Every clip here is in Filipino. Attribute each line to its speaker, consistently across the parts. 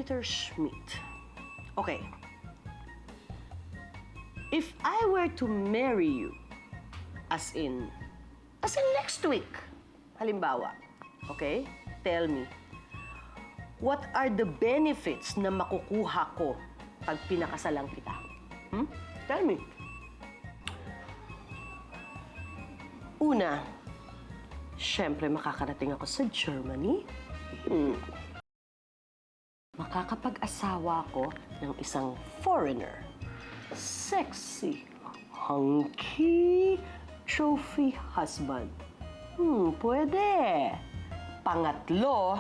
Speaker 1: Peter Schmidt. Okay. If I were to marry you, as in next week, halimbawa, okay? Tell me, what are the benefits na makukuha ko pag pinakasalan kita? Tell me. Una, syempre makakarating ako sa Germany. Makakapag-asawa ko ng isang foreigner. Sexy, hunky, trophy husband. Pwede. Pangatlo,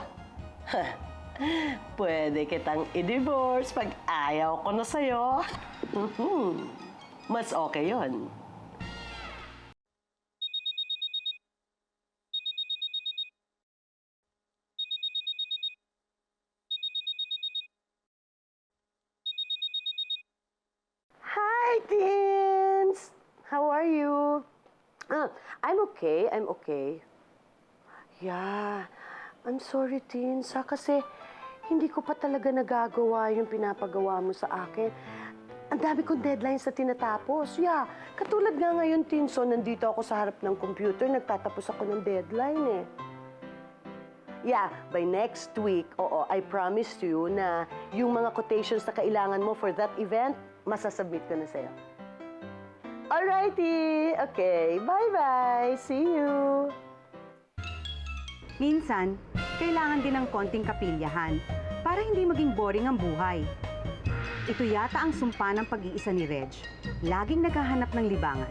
Speaker 1: pwede kitang i-divorce pag ayaw ko na sa'yo. Mas okay yon. Hi, teens! How are you? I'm okay, I'm okay. Yeah, I'm sorry, teens, kasi hindi ko pa talaga nagagawa yung pinapagawa mo sa akin. Ang dami kong deadlines na tinatapos. Yeah, katulad nga ngayon, teens, so nandito ako sa harap ng computer, nagtatapos ako ng deadline, eh. Yeah, by next week, oo, I promise you na yung mga quotations na kailangan mo for that event, masasubmit ko na sa'yo. Alrighty, okay, bye-bye, see you.
Speaker 2: Minsan, kailangan din ng konting kapilyahan para hindi maging boring ang buhay. Ito yata ang sumpa ng pag-iisa ni Reg. Laging naghahanap ng libangan.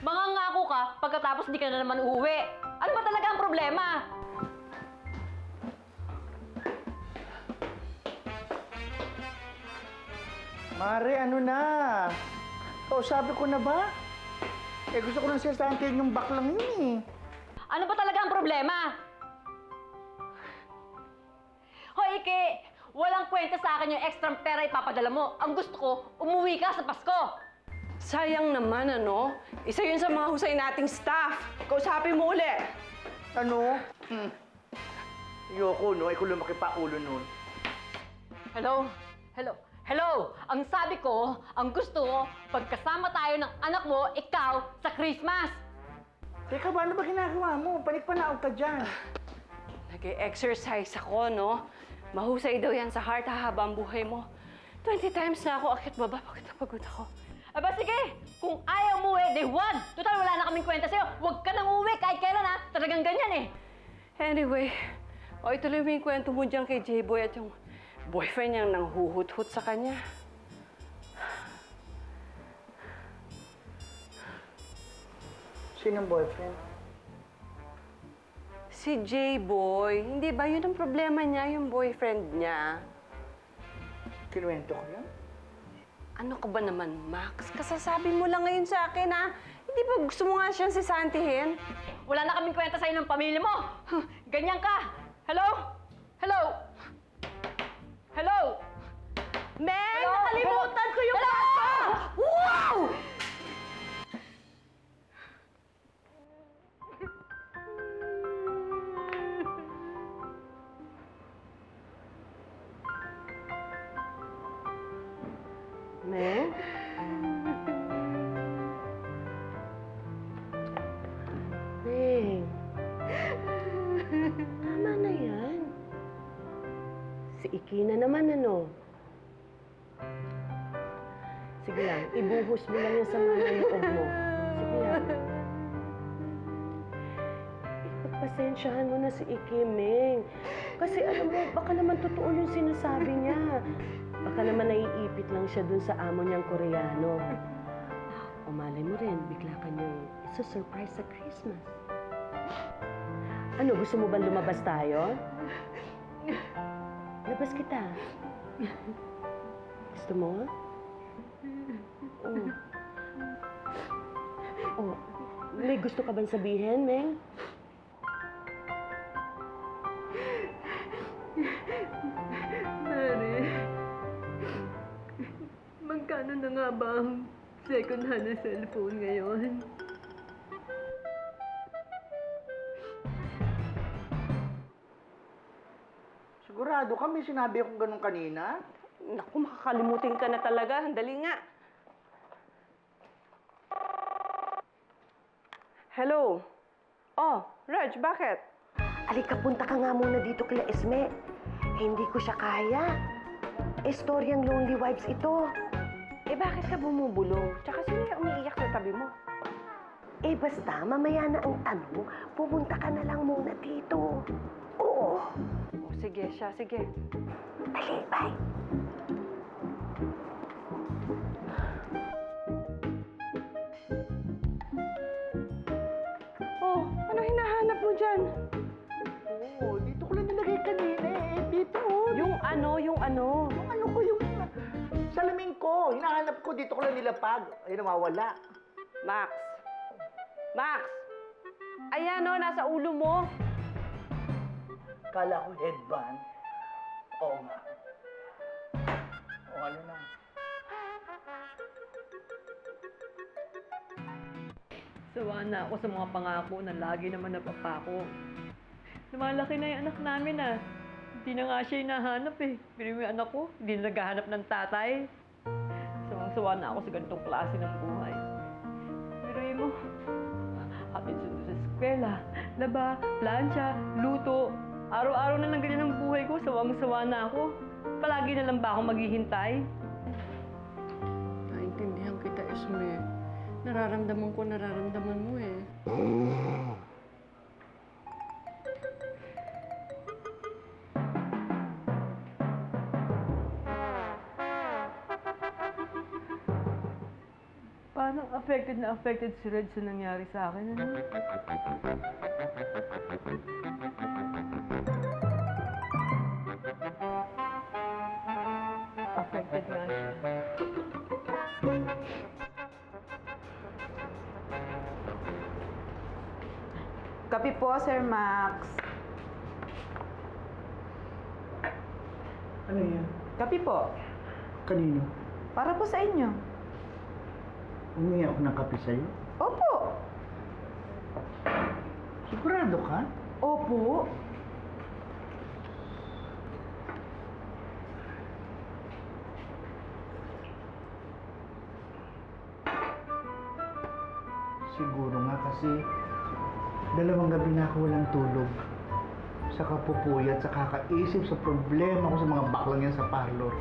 Speaker 3: Mangangako ka, pagkatapos di ka na naman uuwi. Ano ba talaga ang problema?
Speaker 4: Mare, ano na? Kausapin ko na ba? Gusto ko nang siyasantin yung baklang yun eh.
Speaker 3: Ano ba talaga ang problema? Hoy, Ike! Walang kwenta sa akin yung extra pera ipapadala mo. Ang gusto ko, umuwi ka sa Pasko.
Speaker 1: Sayang naman, ano? Isa yun sa mga husay nating staff. Kausapin mo uli.
Speaker 4: Ano? Ayoko, no? Ikaw lumaki pa ulo nun.
Speaker 3: Hello? Hello? Hello! Ang sabi ko, ang gusto ko, pagkasama tayo ng anak mo, ikaw, sa Christmas!
Speaker 4: Teka ba, ano ba ginagawa mo? Panik-panaog ka dyan.
Speaker 5: Nag-exercise ako, no? Mahusay daw yan sa heart, hahaba ang buhay mo. 20 times na ako akit baba, pagod na pagod ako.
Speaker 3: Aba sige, kung ayaw mo eh, day one! Total, wala na kaming kwenta sa'yo. Huwag ka nang uwi kahit kailan ha. Talagang ganyan eh.
Speaker 5: Anyway, ituloy mo yung kwento mo dyan kay J-Boy at yung boyfriend niyang nanghuhut-hut sa kanya.
Speaker 4: Sinong boyfriend?
Speaker 5: Si J-Boy, hindi ba yun ang problema niya, yung boyfriend niya?
Speaker 4: Kinuwento ko yun?
Speaker 5: Ano ka ba naman, Max? Kasasabi mo lang ngayon sa akin, ha? Hindi ba gusto mo nga siyang sisantihin?
Speaker 3: Wala na kaming kwenta sa'yo ng pamilya mo. Ganyan ka. Hello? Hello? Hello?
Speaker 5: Men,
Speaker 3: Hello?
Speaker 5: nakalimutan ko yung
Speaker 3: Hello?
Speaker 5: Wow!
Speaker 1: Meng? Meng. Tama na yan. Si Iki na naman, ano? Sige lang, ibuhos mo lang yung sama ng loob mo. Sige lang. Ipagpasensyahan mo na si Iki, Meng. Kasi alam mo, baka naman totoo yung sinasabi niya. Baka naman naiipit lang siya dun sa amo niyang Koreano. O malay mo rin, bigla ka niyang isa-surprise sa Christmas. Ano, gusto mo ba lumabas tayo? Labas kita. Gusto mo? Oh. Oh. May gusto ka bang sabihin, Meng?
Speaker 6: Mare, magkano na nga ba ang second hand na cellphone ngayon?
Speaker 4: Sigurado sigurado ka? May sinabi akong ganun kanina?
Speaker 5: Naku, makakalimutin ka na talaga. Dali nga. Hello? Oh, Reg, bakit?
Speaker 1: Alika, punta ka nga muna dito kila Esme. Hindi ko siya kaya. Istoryang Lonely Wives ito.
Speaker 5: Eh, bakit ka bumubulong? Tsaka sino yung umiiyak sa tabi mo?
Speaker 1: Eh basta, mamaya na ang tanong, pumunta ka na lang muna dito. Oo.
Speaker 5: Oh, sige siya, sige.
Speaker 1: Dali, bye.
Speaker 5: Oh, ano hinahanap mo dyan?
Speaker 4: Oo, dito ko lang nilagay kanina eh. Dito, oh.
Speaker 5: Yung ano?
Speaker 4: Yung ano ko, yung salamin ko. Hinahanap ko, dito ko lang nilapag. Ay, nawawala.
Speaker 5: Max! Max! Ayan o, nasa ulo mo.
Speaker 4: Kala ko headband. Oo nga. O ano na.
Speaker 6: Sawa na ako sa mga pangako na lagi naman napapako. Lumalaki na yung anak namin ah. Hindi na nga siya hinahanap eh. Pero yung anak ko, hindi na naghahanap ng tatay. Sawang-sawa na ako sa ganitong klase ng buhay. Pero mo, hatid sundo sa eskwela, laba, plancha, luto. Araw-araw na lang ganyan ang buhay ko. Sawang-sawa na ako. Palagi na lang ba ako maghihintay? Naintindihan kita, Esme. Nararamdaman mo eh. Paano affected si Red sa nangyari sa akin, ano? Affected nga siya.
Speaker 2: Kape po, Sir Max.
Speaker 4: Ano yan?
Speaker 2: Kape po.
Speaker 4: Kanino?
Speaker 2: Para po sa inyo.
Speaker 4: Umiyak ako ng kape sa'yo?
Speaker 2: Opo.
Speaker 4: Sigurado ka?
Speaker 2: Opo.
Speaker 4: Siguro nga kasi 2 gabi na ako walang tulog. Sa kapupuyat, sa kakaisip, sa problema ko sa mga baklang yan sa parlor.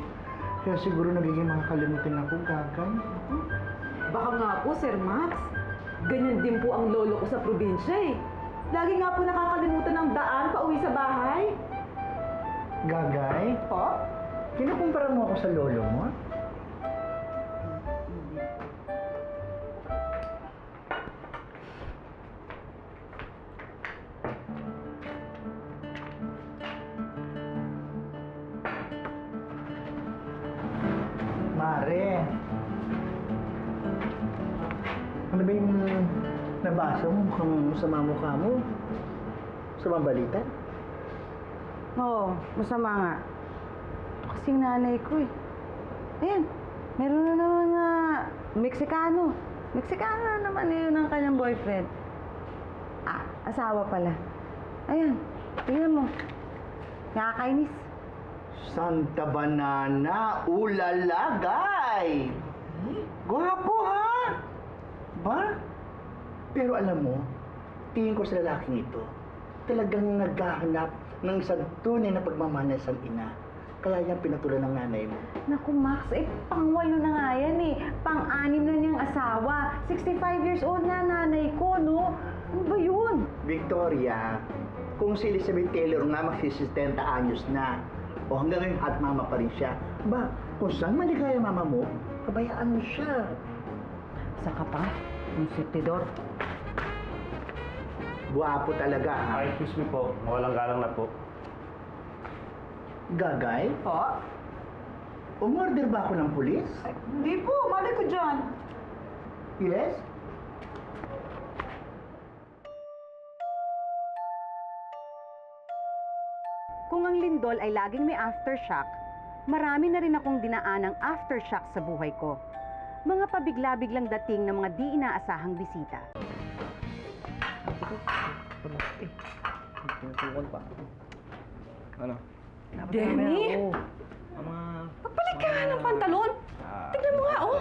Speaker 4: Kaya siguro nagiging makakalimutin ako, gagay.
Speaker 7: Baka nga po, Sir Max. Ganyan din po ang lolo ko sa probinsya eh. Lagi nga po nakakalimutan ng daan pauwi sa bahay.
Speaker 4: Gagay?
Speaker 7: Po?
Speaker 4: Kinukumpara mo ako sa lolo mo? Mare, ano ba yung nabasa mo? Mukhang masama mukha mo. Sa mga balita?
Speaker 2: Oo, masama nga. Ito kasing nanay ko eh. Ayan, meron na naman na Meksikano. Meksikano na naman yun ang kanyang boyfriend. Ah, asawa pala. Ayan, tingnan mo. Nakakainis.
Speaker 4: Santa Banana, ulala, guy! Gwapo, ha? Ba? Pero alam mo, tingin ko sa lalaking ito, talagang naghahanap ng isang tunay na pagmamahal sa ina. Kaya yan pinatulan ng nanay mo.
Speaker 2: Naku, Max, pang-8 na nga yan eh. Pang-6 na niyang asawa. 65 years old na nanay ko, no? Ano ba yun?
Speaker 4: Victoria, kung si Elizabeth Taylor nga magsi-60 anyos na, o hanggang ngayon hot mama pa rin siya, ba, kung saan maligaya mama mo, kabayaan mo siya.
Speaker 2: Saka pa, yung sitidor.
Speaker 4: Guwapo talaga, ha?
Speaker 8: Ay, excuse me po. Walang galang na po.
Speaker 4: Gagay?
Speaker 2: Po?
Speaker 4: Umorder ba ako ng pulis?
Speaker 2: Hindi po, mali ko dyan.
Speaker 4: Yes?
Speaker 2: Kung ang lindol ay laging may aftershock, marami na rin akong dinaanang aftershock sa buhay ko. Mga pabigla-biglang dating ng mga di inaasahang bisita.
Speaker 9: Ano?
Speaker 5: Demi? Magpalit ka nga ng pantalon. Tignan mo nga, oh.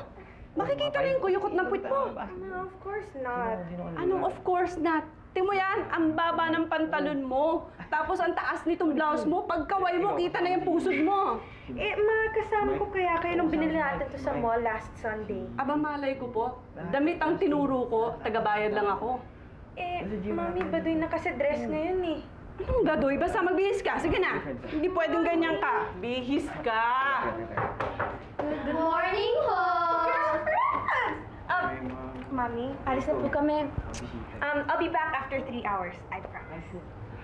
Speaker 5: Makikita na yung kuyukot ng puwit mo.
Speaker 9: Of course not.
Speaker 5: Anong of course not? Tingnan mo yan, ang baba ng pantalon mo. Tapos ang taas nitong blouse mo. Pagkaway mo, kita na yung pusod mo.
Speaker 9: Eh, kasama ko kaya kayo nung binili natin to sa mall last Sunday.
Speaker 5: Aba, malay ko po. Damit ang tinuro ko, tagabayad lang ako.
Speaker 9: Eh, Mami, baduy na kasi dress ngayon eh.
Speaker 5: Anong gadoy? Basta magbihis ka. Sige na. Hindi pwedeng ganyan ka. Bihis ka.
Speaker 9: Good morning ho! Mami, alis na po kami. I'll be back after 3 hours, I promise.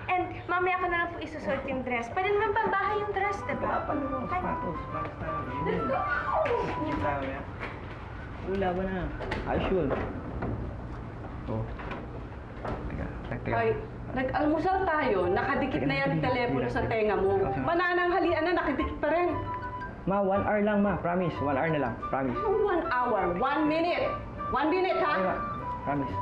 Speaker 9: And mamaya ako na lang po isusuot yung dress. Pwede naman pambahay yung dress, diba? Okay. Let's go!
Speaker 10: Wala ba na? Ayun. Oh.
Speaker 5: Hoy, nag-almusal tayo. Nakadikit na yan yung telepono sa tenga mo. Bananang halian na, nakadikit pa rin.
Speaker 10: Ma, 1 hour lang ma. Promise. 1 hour na lang. Promise.
Speaker 5: 1 hour, 1 minute. 1 minute,
Speaker 10: Ay,
Speaker 5: ha?
Speaker 10: ma. Promise.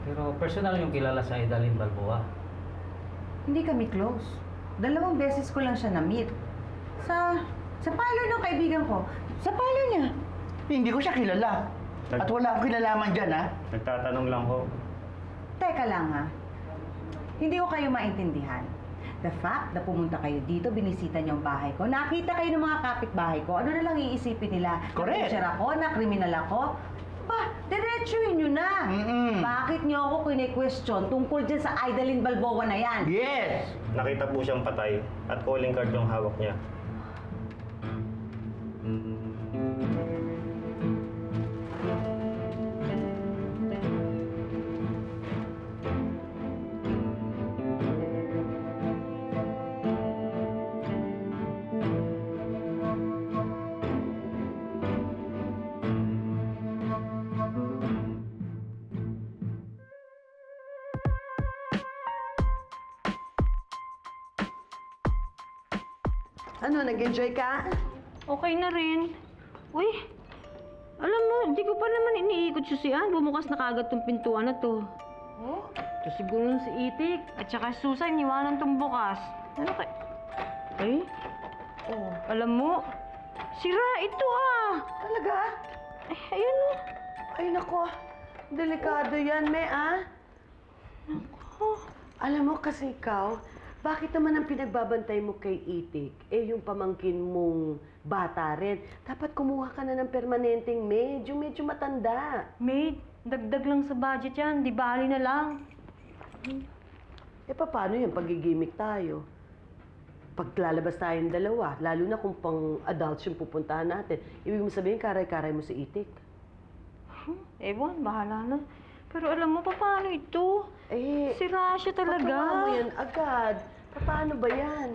Speaker 8: Pero personal yung kilala sa Idalin Balboa.
Speaker 2: Hindi kami close. 2 beses ko lang siya na-meet. Sa parlor ng kaibigan ko. Sa parlor niya.
Speaker 4: Hindi ko siya kilala. At wala akong kilalaman dyan, ha?
Speaker 8: Nagtatanong lang ho.
Speaker 2: Teka lang ha. Hindi ko kayo maintindihan. The fact na pumunta kayo dito, binisita niyo ang bahay ko, nakita kayo ng mga kapitbahay ko, ano na lang iisipin nila?
Speaker 4: Correct.
Speaker 2: Na teacher ako, na kriminal ako? Ba, diretsuhin niyo na. Bakit niyo ako kine-question tungkol dyan sa Idalin Balboa na yan?
Speaker 4: Yes!
Speaker 8: Nakita po siyang patay at calling card yung hawak niya.
Speaker 1: Ano, nag-enjoy ka?
Speaker 3: Okay na rin. Uy, alam mo, di ko pa naman iniikot siya siya. Bumukas na kagad tong pintuan na to. Oh? Ito siguro si Itik at saka Susan, iwanan tong bukas. Ano kay... Ay? Oh, alam mo, sira ito ah.
Speaker 1: Talaga?
Speaker 3: Eh, ayun oh.
Speaker 1: Ay, nako. Delikado yan, me, ah. Alam mo kasi ikaw, bakit naman ang pinagbabantay mo kay Itik, eh yung pamangkin mong bata rin? Dapat kumuha ka na ng permanenteng medyo matanda.
Speaker 3: Maid, dagdag lang sa budget yan. Di bali na lang.
Speaker 1: Eh, paano yan? Pag-gimmick tayo. Paglalabas tayong dalawa, lalo na kung pang-adults yung pupuntahan natin, ibig mo sabihin, karay-karay mo si Itik.
Speaker 3: Ewan, bahala na. Pero alam mo, paano ito?
Speaker 1: Eh,
Speaker 3: Sira siya talaga.
Speaker 1: pagawa mo yan agad. Paano ba yan?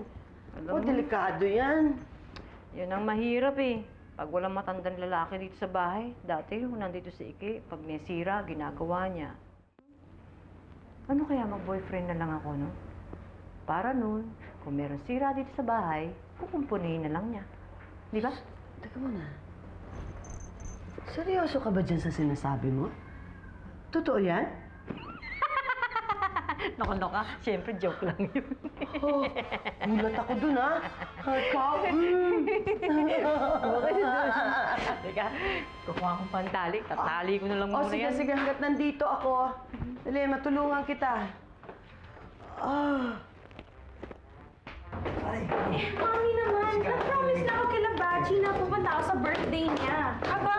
Speaker 1: Delikado yan.
Speaker 3: Yun ang mahirap eh. Pag walang matandang lalaki dito sa bahay, dati yung nandito si Iki, pag may sira, ginagawa niya. Ano kaya mag-boyfriend na lang ako, no? Para nun, kung meron sira dito sa bahay, kukumpunihin na lang niya. Di ba?
Speaker 1: Teka muna. Seryoso ka ba dyan sa sinasabi mo? Totoo yan?
Speaker 3: Naka, siyempre joke lang yun.
Speaker 1: Oh, gulat ako dun, ha? Ikaw,
Speaker 3: Teka, kukuha akong pantali, tatali ko na lang muna yan.
Speaker 1: sige, hanggat nandito ako. Dali, matulungan kita.
Speaker 9: Mami naman, na-promise na ako kila Bachi na pupunta ako sa birthday niya.
Speaker 5: Aba,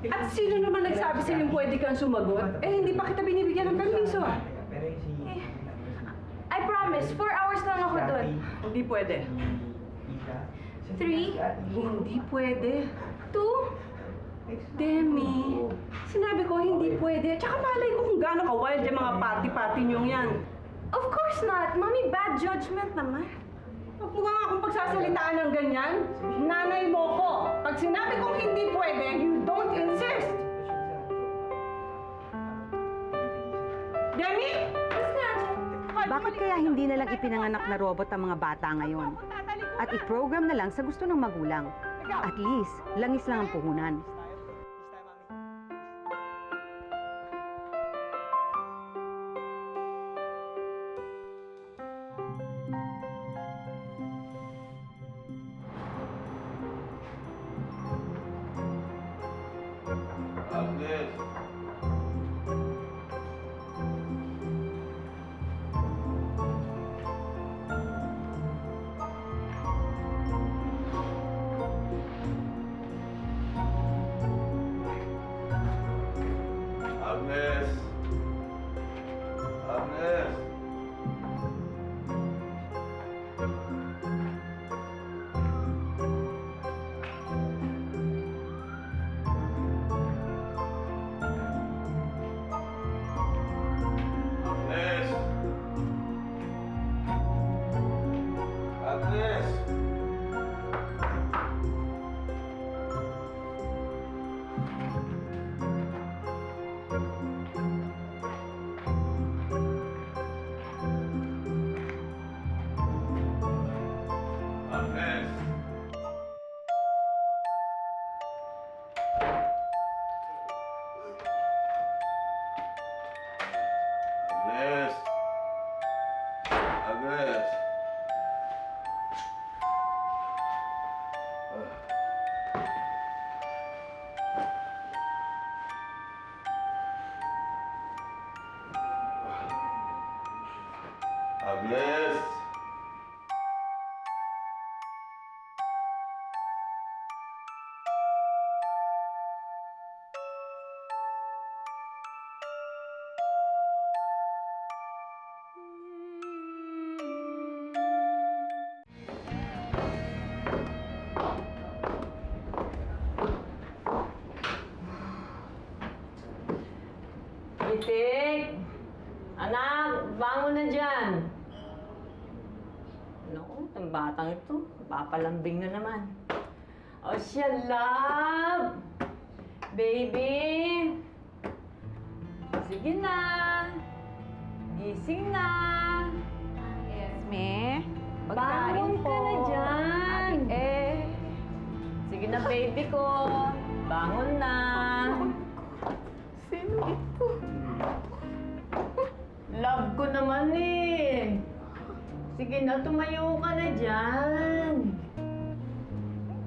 Speaker 5: at sino naman nagsabi sa yung pwede kang sumagot? Eh, hindi pa kita binibigyan ng permiso, ah.
Speaker 9: I promise, 4 hours lang ako doon.
Speaker 5: Hindi pwede.
Speaker 9: 3,
Speaker 5: Hindi pwede.
Speaker 9: 2,
Speaker 5: Demi, sinabi ko hindi pwede. Tsaka malay ko kung gaano ka-wild yung mga party-party niyong yan.
Speaker 9: of course not. Mami, bad judgment naman.
Speaker 5: Huwag mo nga akong pagsasalitaan ng ganyan. Nanay mo ko. Pag sinabi kong hindi pwede, you don't insist. Demi!
Speaker 11: Bakit kaya hindi na lang ipinanganak na robot ang mga bata ngayon? At i-program na lang sa gusto ng magulang. At least, langis lang ang puhunan.
Speaker 6: Itik! Anak, bangon na dyan! Naku, ang batang ito, papalambing na naman. O siya, love! Baby! Sige na! Gising na!
Speaker 5: Esme,
Speaker 6: Bangon ka na dyan! Sige na, baby ko! Bangon na!
Speaker 5: Sino ito?
Speaker 6: Love ko naman eh! Sige na, tumayo ka na dyan!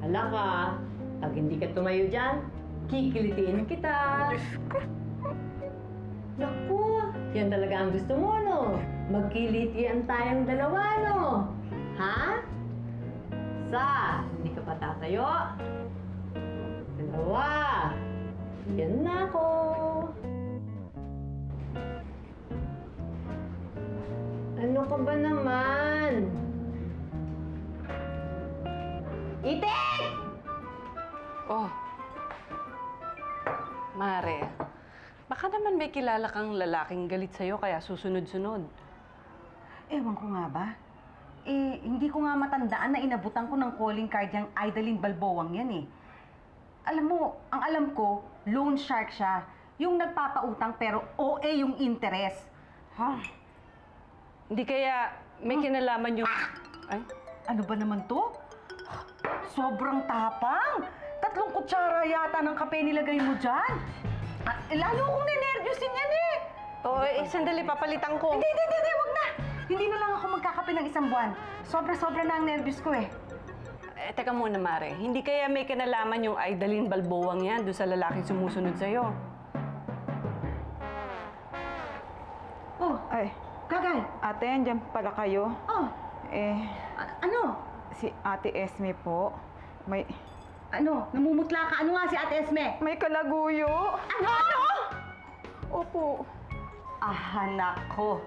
Speaker 6: Hala ka, pag hindi ka tumayo dyan, kikilitiin kita! Naku, yan talaga ang gusto mo, no? Magkilitian tayong dalawa, no? Ha? Hindi ka pa tatayo? Dalawa! Yan na ako! Ano ka ba naman? Itik!
Speaker 5: Oh. Mare, baka naman may kilala kang lalaking galit sa'yo kaya susunod-sunod.
Speaker 11: Ewan ko nga ba? Hindi ko nga matandaan na inabutan ko ng calling card yung Idalyn Balboang yan eh. Alam mo, ang alam ko, loan shark siya. Yung nagpapautang pero OA yung interest.
Speaker 5: Hindi kaya may kinalaman yung... Ay?
Speaker 11: Ano ba naman to? Sobrang tapang! 3 kutsara yata ng kape nilagay mo dyan. Lalo akong ninervyusin yan eh.
Speaker 5: Oo, sandali, papalitan ko.
Speaker 11: Hindi, wag na. Hindi na lang ako magkakape ng 1 buwan. Sobra-sobra na ang nervyos ko eh.
Speaker 5: Teka muna, Mare. Hindi kaya may kinalaman yung Idalyn Balboang yan doon sa lalaking sumusunod sa'yo?
Speaker 11: Oh,
Speaker 7: Ay,
Speaker 11: Gagay.
Speaker 7: ate, andyan pala kayo.
Speaker 11: Oh, ano?
Speaker 7: Si Ate Esme po.
Speaker 11: Ano? Namumutla ka? Ano nga si Ate Esme?
Speaker 7: May kalaguyo.
Speaker 11: Ano?
Speaker 7: Opo.
Speaker 11: Anak ko.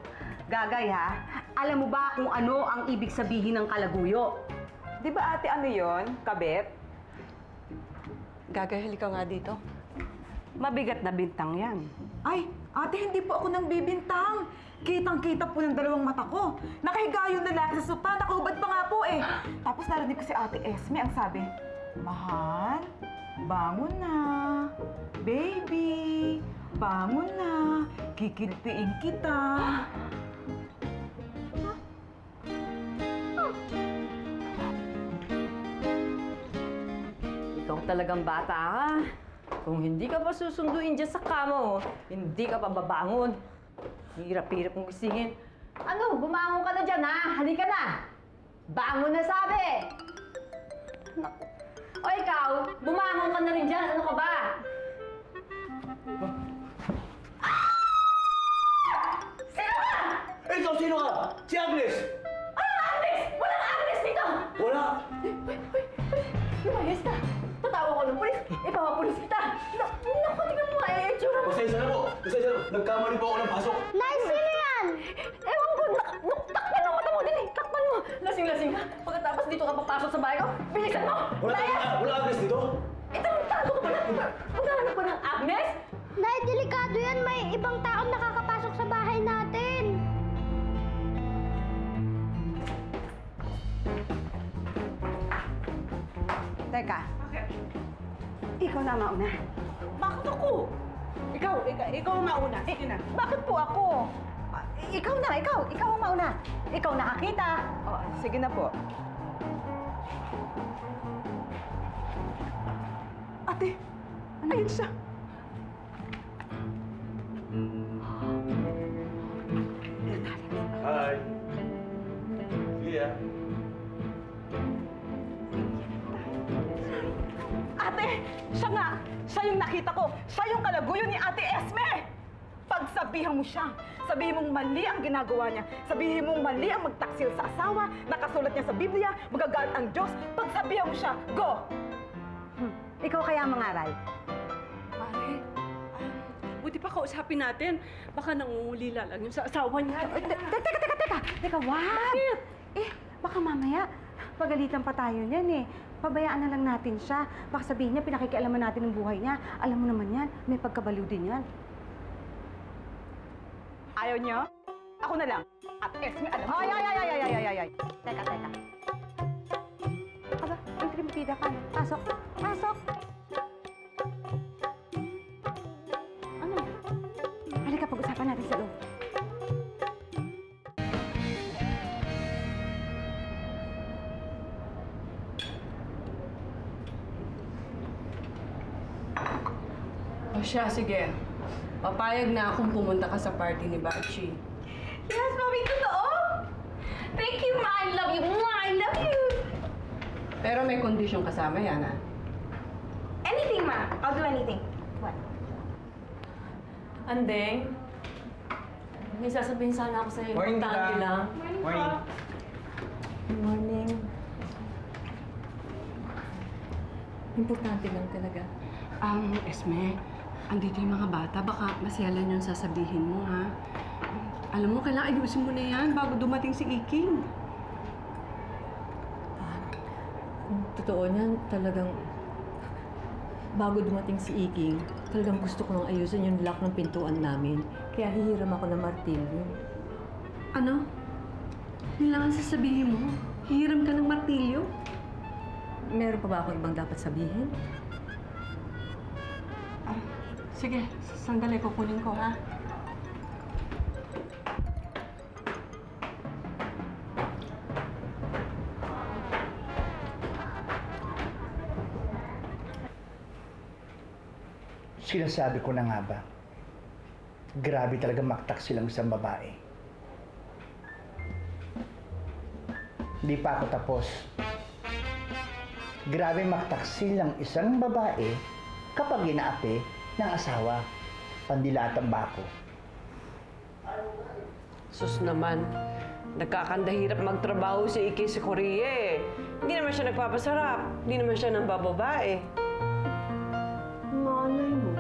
Speaker 11: Gagay ha? Alam mo ba kung ano ang ibig sabihin ng kalaguyo?
Speaker 7: Di ba ate ano yon? Kabet?
Speaker 5: Gagay, halika nga dito. Mabigat na bintang yan.
Speaker 7: Ay, ate, hindi po ako nang bibintang. Kitang-kita po ng 2 mata ko. Nakahiga yung lalaki sa sopa, nakahubad pa nga po eh. Tapos narinig ko si Ate Esme ang sabi, Mahal, bangon na. Baby, bangon na. Kikiltiin kita.
Speaker 6: Ikaw talagang bata ka. Kung hindi ka pa susunduin dyan sa kama mo, hindi ka pa babangon. Hirap-hirap mong gisingin. Ano, bumangon ka na dyan, ha? Halika na! Bangon na sabi! Naku. O ikaw, bumangon ka na rin dyan. Ano ka ba? Sino ka?
Speaker 4: Ikaw, sino ka? Si Agnes!
Speaker 6: Anong Agnes? Walang Agnes dito!
Speaker 4: Wala!
Speaker 6: Lumayas ka! Tatawa ko ng pulis! Ipapapulis kita! Naku, tingnan mo nga yung itsura mo!
Speaker 4: Pasensya na po! Pasensya na! Nagkamali po ako ng pasok!
Speaker 9: Nay, sino yan?
Speaker 6: Ewan ko! Takpan mo mata mo din eh! Takpan mo! Lasing-lasing ka! Pagkatapos dito ka papasok sa bahay ko, bilisan mo!
Speaker 4: Wala Agnes dito!
Speaker 6: Ito, tago ka pa na! Maghanap pa ng Agnes?
Speaker 9: Nay, delikado yan. May ibang taong nakakapasok sa bahay natin.
Speaker 11: Teka. Ikaw na mauna.
Speaker 5: Bakit ako? Ikaw ang mauna. Sige na.
Speaker 11: Bakit po ako? Ikaw na, ikaw ang mauna. Ikaw nakakita.
Speaker 7: Oh, sige na po. Ate, ayun siya.
Speaker 4: Hi! Yeah.
Speaker 7: Ate, siya nga. Siya yung nakita ko. Siya yung kalaguyo ni Ate Esme. Pagsabihan mo siya. Sabihin mong mali ang ginagawa niya. Sabihin mong mali ang magtaksil sa asawa. Nakasulat niya sa Biblia. Magagalit ang Diyos. Pagsabihan mo siya. Go!
Speaker 11: Ikaw kaya mangaral.
Speaker 5: Mare, buti pa kausapin natin. Baka nangungulila lang yung sa asawa niya.
Speaker 11: Teka, wag! Baka mamaya, pagalitan pa tayo niyan eh. Pabayaan na lang natin siya. Baka sabihin niya, pinakikialaman natin ang buhay niya. Alam mo naman yan, may pagkabaliw din yan.
Speaker 7: Ayaw niyo? Ako na lang. At Esme, alam mo.
Speaker 11: Ay. Teka.
Speaker 7: Aba, intrimpida ka.
Speaker 11: Pasok.
Speaker 7: Ano? Halika, pag-usapan natin sa loob.
Speaker 5: O siya, sige. Papayag na akong pumunta ka sa party ni Bachi.
Speaker 9: Yes, Mami, totoo! Thank you, Ma! I love you! Ma! I love you!
Speaker 5: Pero may kondisyon kasama yan, ah.
Speaker 9: Anything, Ma. I'll do anything. What?
Speaker 3: Andeng, may sasabihin sana ako sa'yo.
Speaker 10: Morning,
Speaker 3: Importante
Speaker 10: Tita.
Speaker 3: lang.
Speaker 10: Morning.
Speaker 3: Good morning. Importante lang talaga.
Speaker 5: Esme, andito yung mga bata. Baka masyalan yung sasabihin mo, ha? Alam mo, kailangan ayusin mo na yan bago dumating si Iking.
Speaker 3: Totoo niyan, talagang bago dumating si Iking, talagang gusto ko nang ayusin yung lock ng pintuan namin. Kaya hihiram ako ng martilyo.
Speaker 5: Ano? Yun lang ang sasabihin mo? Hihiram ka ng martilyo?
Speaker 3: Meron pa ba ako ibang dapat sabihin?
Speaker 5: Sige, sandali, kukunin ko, ha?
Speaker 4: Sinasabi ko na nga ba, grabe talaga maktak silang isang babae. Hindi pa ako tapos. Grabe maktak silang isang babae kapag inaapi ng asawa. Pandilatang bako.
Speaker 6: Sus naman, nagkakandahirap magtrabaho si Iki sa Korea eh. Hindi naman siya nagpapasarap, hindi naman siya nang bababae.
Speaker 1: Malay mo.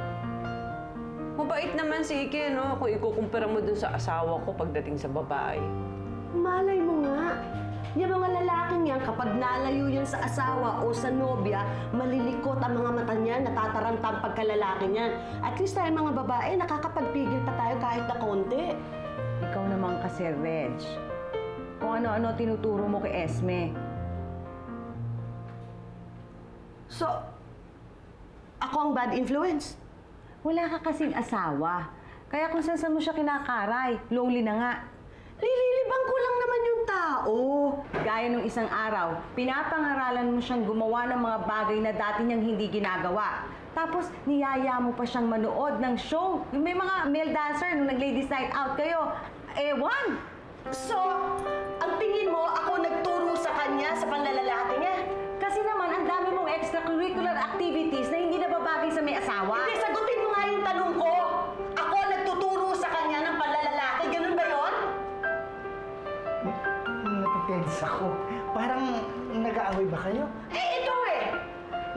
Speaker 6: Mabait naman si Iki, no? Kung ikukumpara mo dun sa asawa ko pagdating sa babae.
Speaker 1: Malay mo nga. Yung mga lalaking yan, kapag nalayo yan sa asawa o sa nobya, malilikot ang mga mata niyan, natataranta ang pagkalalaki niyan. At least tayo mga babae, nakakapagpigil pa tayo kahit na konti.
Speaker 11: Ikaw naman kasi, Reg. Kung ano-ano tinuturo mo kay Esme.
Speaker 1: So, ako ang bad influence.
Speaker 11: Wala ka kasing asawa. Kaya kung saan mo siya kinakaray, lonely na nga.
Speaker 1: Nililibang ko lang naman yung tao.
Speaker 11: Gaya nung isang araw, pinapangaralan mo siyang gumawa ng mga bagay na dati niyang hindi ginagawa. Tapos, niyaya mo pa siyang manood ng show. Yung may mga male dancer nung nag-ladies night out kayo. Ewan!
Speaker 1: So, ang tingin mo, ako nagturo sa kanya sa panlalalaki niya?
Speaker 11: Kasi naman, ang dami mong extracurricular activities na hindi nababagay sa may asawa.
Speaker 1: Hindi, sagutin mo nga yung tanong ko. Ako nagtuturo sa kanya ng panlalalaki. Ganun ba yon?
Speaker 4: Natitense ako. Parang nag-aaway ba kayo?
Speaker 1: Eh, ito eh!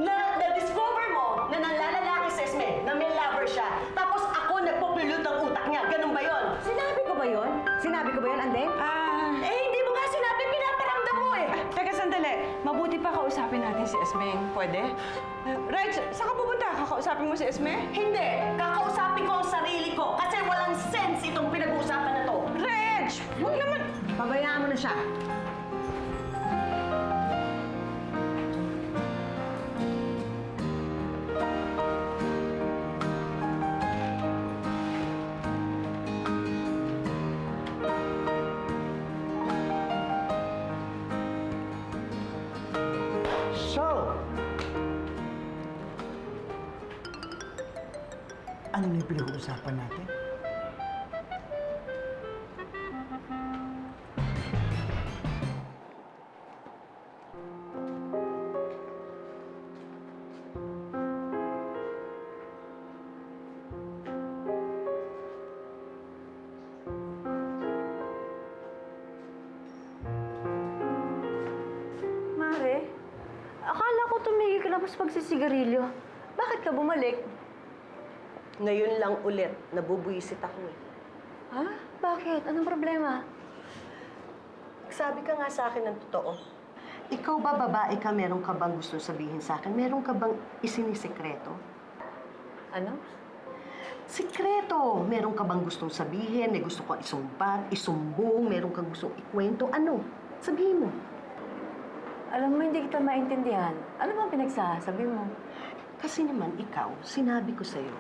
Speaker 1: Na-discover mo na nanlalalaki si Esme, na may lover siya. Tapos ako nagpupulot ang utak niya. Ganun ba yon?
Speaker 11: Sinabi ko ba yun? Sinabi ko ba yun, Andeng?
Speaker 1: Eh, hindi mo nga sinabi, pinaparamdam mo eh.
Speaker 5: Teka, sandali. Mabuti pa kausapin natin si Esme. Pwede? Reg, saan ka pupunta? Kakausapin mo si Esme?
Speaker 1: Hindi, kakausapin ko ang sarili ko kasi walang sense itong pinag-uusapan na to.
Speaker 5: Reg! Huwag naman!
Speaker 11: Pabayaan mo na siya.
Speaker 4: So, ano na yung pinag-uusapan natin?
Speaker 3: Mare, akala ko tumigil ka na sa pagsisigarilyo. Bakit ka bumalik?
Speaker 1: Ngayon lang ulit, nabubuisit ako eh.
Speaker 3: Ha? Bakit? Anong problema?
Speaker 1: Sabi ka nga sa akin ng totoo. Ikaw ba, babae ka, meron ka bang gusto sabihin sa akin? Meron ka bang isinisekreto?
Speaker 3: Ano?
Speaker 1: Sikreto. Meron ka bang gustong sabihin? May gusto kang isumbat, isumbong? Meron kang gustong ikwento? Ano? Sabihin mo.
Speaker 3: Alam mo, hindi kita maintindihan. Ano bang pinagsasabi mo?
Speaker 1: Kasi naman ikaw, sinabi ko sa'yo,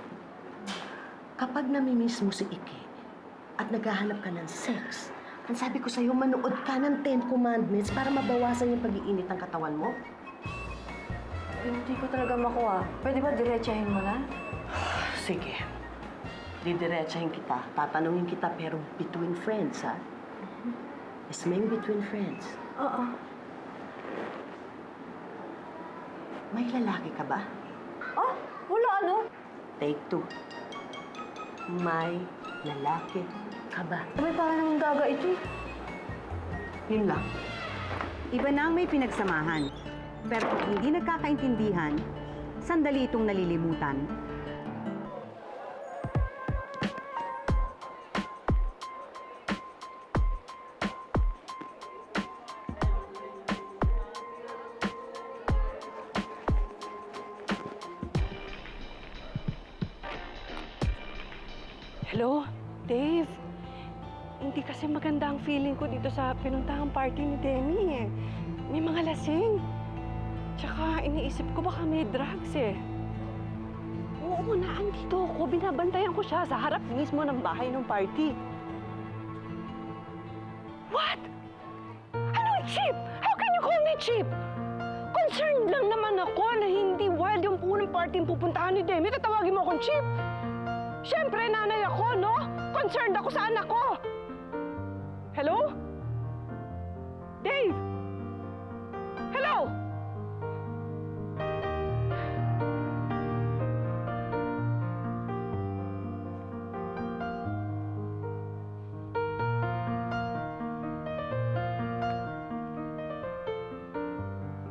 Speaker 1: kapag namimiss mo si Iki at naghahanap ka ng sex, ang sabi ko sa'yo, manood ka ng 10 Commandments para mabawasan yung pag-iinit ng katawan mo.
Speaker 3: Hindi ko talaga makuha. Pwede ba diretsahin mo na?
Speaker 1: Sige. Didiretsahin kita. Tatanungin kita pero between friends, ha? Esmeng between friends.
Speaker 3: Oo.
Speaker 1: May lalaki ka ba?
Speaker 3: Ah, wala ano?
Speaker 1: Take 2. May lalaki ka ba?
Speaker 3: May parang namang gaga ito eh.
Speaker 1: Yun lang.
Speaker 11: Iba na ang may pinagsamahan. Pero kung hindi nagkakaintindihan, sandali itong nalilimutan.
Speaker 5: Hello, Dave. Hindi kasi maganda ang feeling ko dito sa pinuntahang party ni Demi eh. May mga lasing. Tsaka iniisip ko baka may drugs eh. Oo na, andito ako. Binabantayan ko siya sa harap mismo ng bahay ng party. What? Ano cheap? How can you call me cheap? Concerned lang naman ako na hindi wild yung unang party yung pupuntahan ni Demi. Tatawagin mo akong cheap? Siyempre, nanay ako, no? Concerned ako sa anak ko. Hello? Dave? Hello?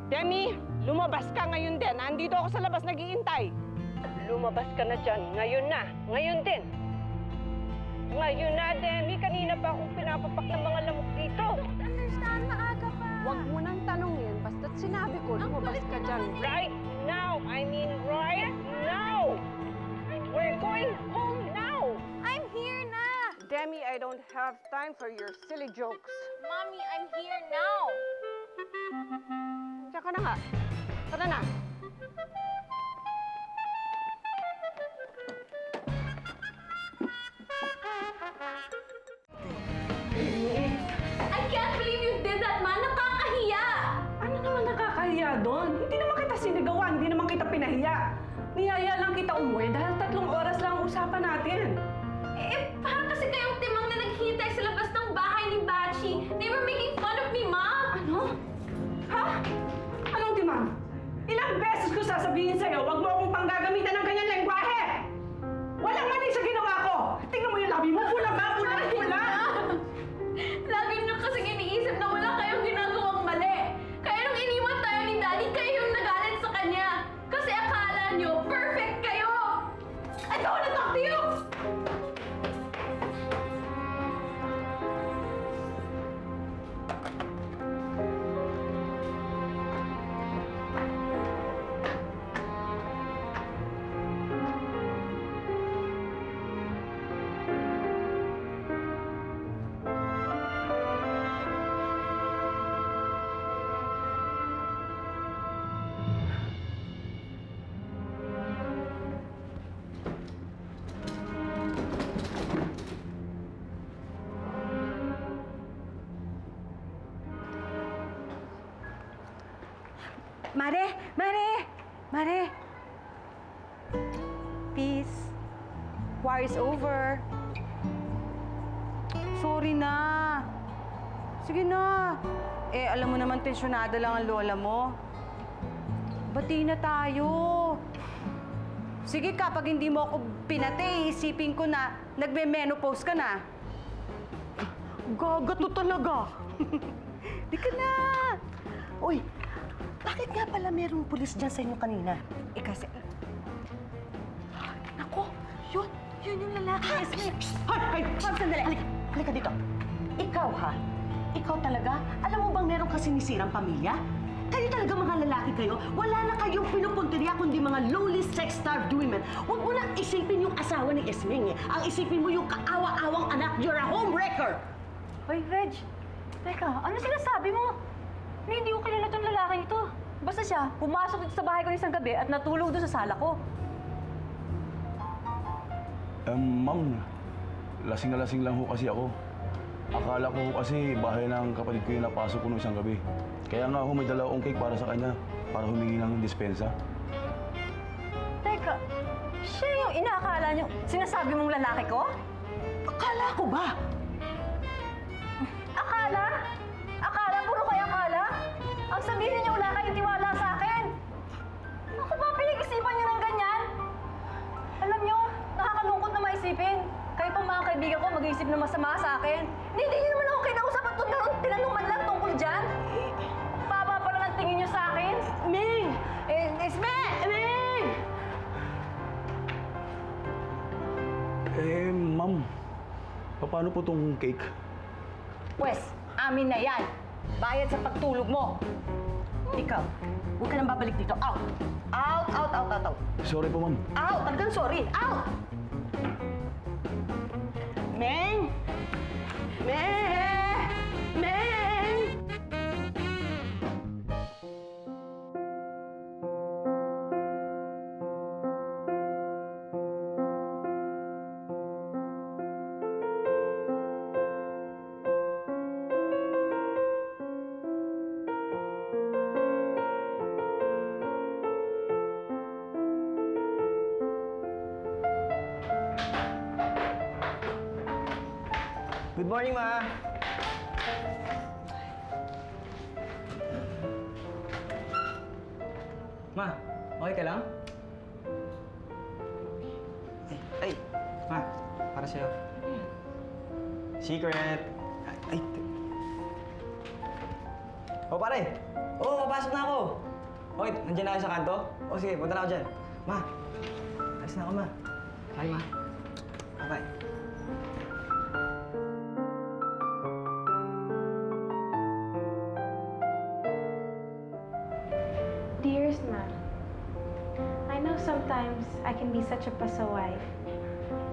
Speaker 5: Demi, lumabas ka ngayon din. Nandito ako sa labas nag-iintay. Lumabas ka na dyan. Ngayon na. Ngayon din. Ngayon na, Demi. Kanina pa akong pinapapak ng mga lamok dito.
Speaker 9: Don't understand, maaga pa.
Speaker 5: Huwag mo nang tanongin. Basta't sinabi ko, lumabas ka dyan. Right now. I mean, right now. We're going home now.
Speaker 9: I'm here na.
Speaker 5: Demi, I don't have time for your silly jokes.
Speaker 9: Mommy, I'm here now.
Speaker 5: Tsaka na nga. Tara na.
Speaker 9: I can't believe you did that, Ma. Nakakahiya.
Speaker 5: Ano naman nakakahiya doon? Hindi naman kita sinigawan, hindi naman kita pinahiya. Niyaya lang kita umuwi dahil 3 oras lang ang usapan natin.
Speaker 9: Eh, parang kasi kayong timang na naghihintay sa labas ng bahay ni Bachi. They were making fun of me, Ma.
Speaker 5: Ano? Ha? Anong timang? Ilang beses ko sasabihin sa'yo, huwag mo akong panggagamitan ng ganyan lengguwahe! Walang mali sa ginawa ko! Tingnan mo yung labi mo, pula ba? Pula!
Speaker 9: Lagi niyo kasi iniisip na wala kayong ginagawang mali. Kaya nung iniwan tayo ni Daddy, kayo yung nagalit sa kanya. Kasi akala niyo, perfect kayo. I don't wanna talk to you!
Speaker 11: Mare! Mare! Mare! Peace. War is over. Sorry na. Sige na. Eh, alam mo naman, tensyonada lang ang lola mo. Bati na tayo. Sige, kapag hindi mo ako pinatay, isipin ko na nagme-menopause ka na. Gagato talaga.
Speaker 1: Di ka na! Uy, bakit nga pala merong pulis dyan sa inyo kanina?
Speaker 11: Eh, kasi...
Speaker 1: Nako, yun yung lalaki.
Speaker 11: Hoy!
Speaker 1: Sandali, halika dito. Ikaw ha? Ikaw talaga? Alam mo bang meron ka sinisirang pamilya? Kayo talaga mga lalaki kayo, wala na kayong pinupunteriya kundi mga lowly sex-starved women. Huwag mo na isipin yung asawa ni Esmeng eh. Ang isipin mo yung kaawa-awang anak, you're a homewrecker!
Speaker 3: Hoy, Reg. Teka, ano sinasabi mo? Hindi ko kilala tong lalaking ito. Basta siya, pumasok dito sa bahay ko isang gabi at natulog doon sa sala ko.
Speaker 12: Ma'am, lasing na lasing lang ho kasi ako. Akala ko ho kasi bahay ng kapatid ko yung napasok ko nung isang gabi. Kaya nga ho, may dala akong cake para sa kanya, para humingi ng dispensa.
Speaker 3: Teka, siya yung inaakala niyo, sinasabi mong lalaki ko?
Speaker 1: Akala ko ba?
Speaker 3: Akala? Akala? Puro kayo akala? Ang sabihin niyo wala kayong tiwala sa akin. Ako ba pinag-isipan niyo ng ganyan? Alam niyo, nakakalungkot na maisipin. Kayo pang mga kaibigan ko mag-iisip na masama sa akin. Hindi niyo naman ako kinausap at tinanong man lang tungkol dyan. Baba pa lang ang tingin niyo sa akin.
Speaker 1: Ming! Esme! Ming!
Speaker 12: Ma'am, paano po tong cake?
Speaker 11: Pwes, amin na yan. Bayad sa pagtulog mo.
Speaker 1: Ikaw, huwag ka nang babalik dito. Out! Out, out, out, out, out.
Speaker 12: Sorry po, ma'am.
Speaker 1: Out! Talagang sorry. Out! Meng! Meng! Meng!
Speaker 10: Good morning, Ma! Ma, okay ka lang? Ay, Ma, para sa'yo. Secret! Ay, oh, pare! Oo, papasok na ako! Okay, nandiyan na kayo sa kanto? O sige, punta na ako dyan. Ma, alis na ako, Ma. Bye, Ma. Bye-bye.
Speaker 9: Dearest Ma, I know sometimes I can be such a pussa wife,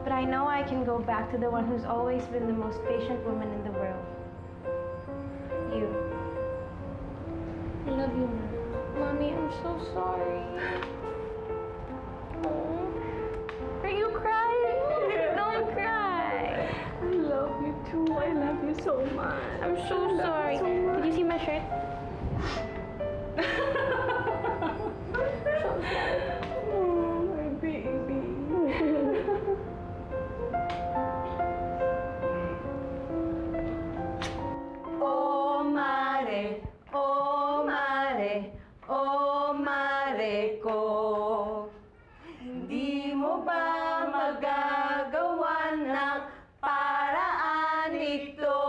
Speaker 9: but I know I can go back to the one who's always been the most patient woman in the world. You. I love you, Ma. Mommy, I'm so sorry. Oh. Are you crying? Don't cry. I love you too. I love you so much. I'm so sorry. Did you see my shirt? Oh, my baby.
Speaker 11: Oh, mare, oh, mare, oh, mare ko. Hindi mo ba magagawa ng paraan ito?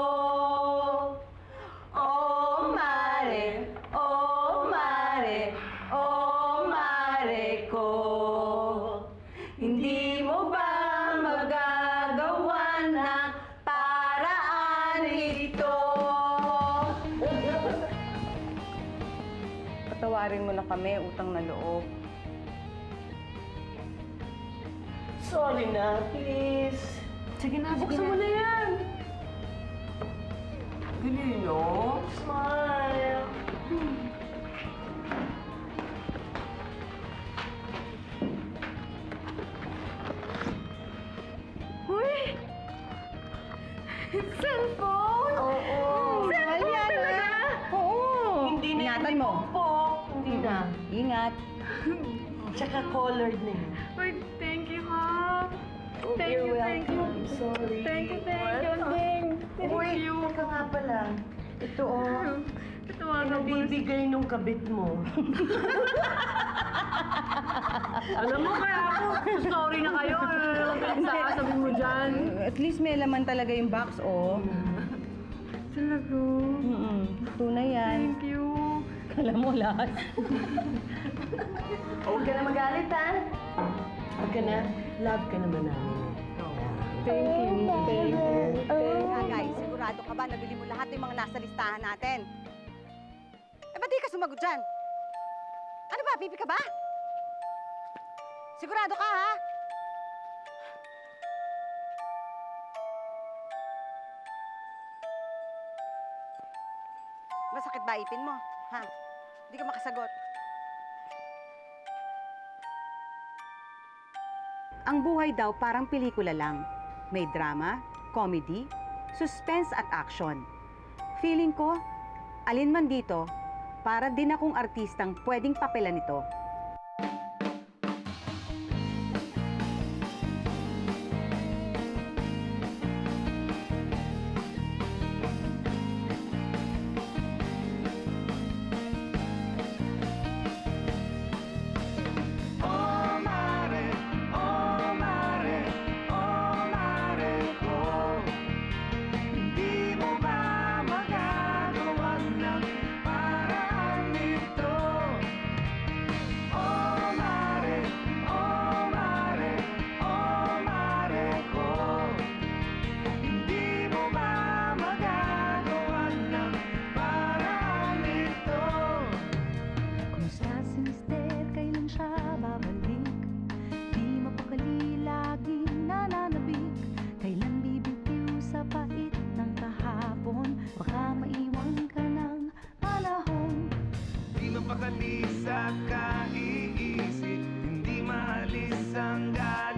Speaker 11: Oh, mare, oh, mare, oh, mare ko. Hindi mo ba magagawa ng paraan ito? Patawarin mo na kami, utang na loob.
Speaker 1: Sorry na, please.
Speaker 3: Sige na, buksan mo na yan.
Speaker 1: Dali, no? Smile.
Speaker 3: Uy! Cellphone?
Speaker 1: Oo.
Speaker 3: Cellphone talaga?
Speaker 11: Oo.
Speaker 1: Hindi na
Speaker 11: Ingatan mo.
Speaker 1: po. Hindi na.
Speaker 11: Ingat.
Speaker 1: Tsaka colored na yun.
Speaker 3: Uy, thank you, ha? Thank
Speaker 1: You're
Speaker 3: you, thank you.
Speaker 1: welcome. Sorry.
Speaker 3: Thank you, thank you. Thank
Speaker 1: Uy,
Speaker 3: you.
Speaker 1: teka nga pala. Ito, oh.
Speaker 3: Tatawagan mo.
Speaker 1: Nabibigay nung kabit mo.
Speaker 3: Alam mo, kaya ako, sorry na kayo. Sabi mo dyan.
Speaker 11: At least may laman talaga yung box, oh.
Speaker 3: Talaga?
Speaker 11: Tunay yan.
Speaker 3: Thank you.
Speaker 11: Kala mo lahat.
Speaker 1: Huwag ka na magalit, ha? Huwag ka na. Love ka naman namin.
Speaker 3: Thank you. Thank you.
Speaker 11: Guys, sigurado ka ba nabili mo lahat yung mga nasa listahan natin? Eh, ba't di ka sumagot dyan? Ano ba, pipi ka ba? Sigurado ka, ha? Masakit ba ipin mo? Ha? Hindi ka makasagot. Ang buhay daw parang pelikula lang. May drama, comedy, suspense at action. Feeling ko, alin man dito, para din akong artistang pwedeng papelan ito.
Speaker 13: Mapakali sa kaiisip, hindi maalis ang galit.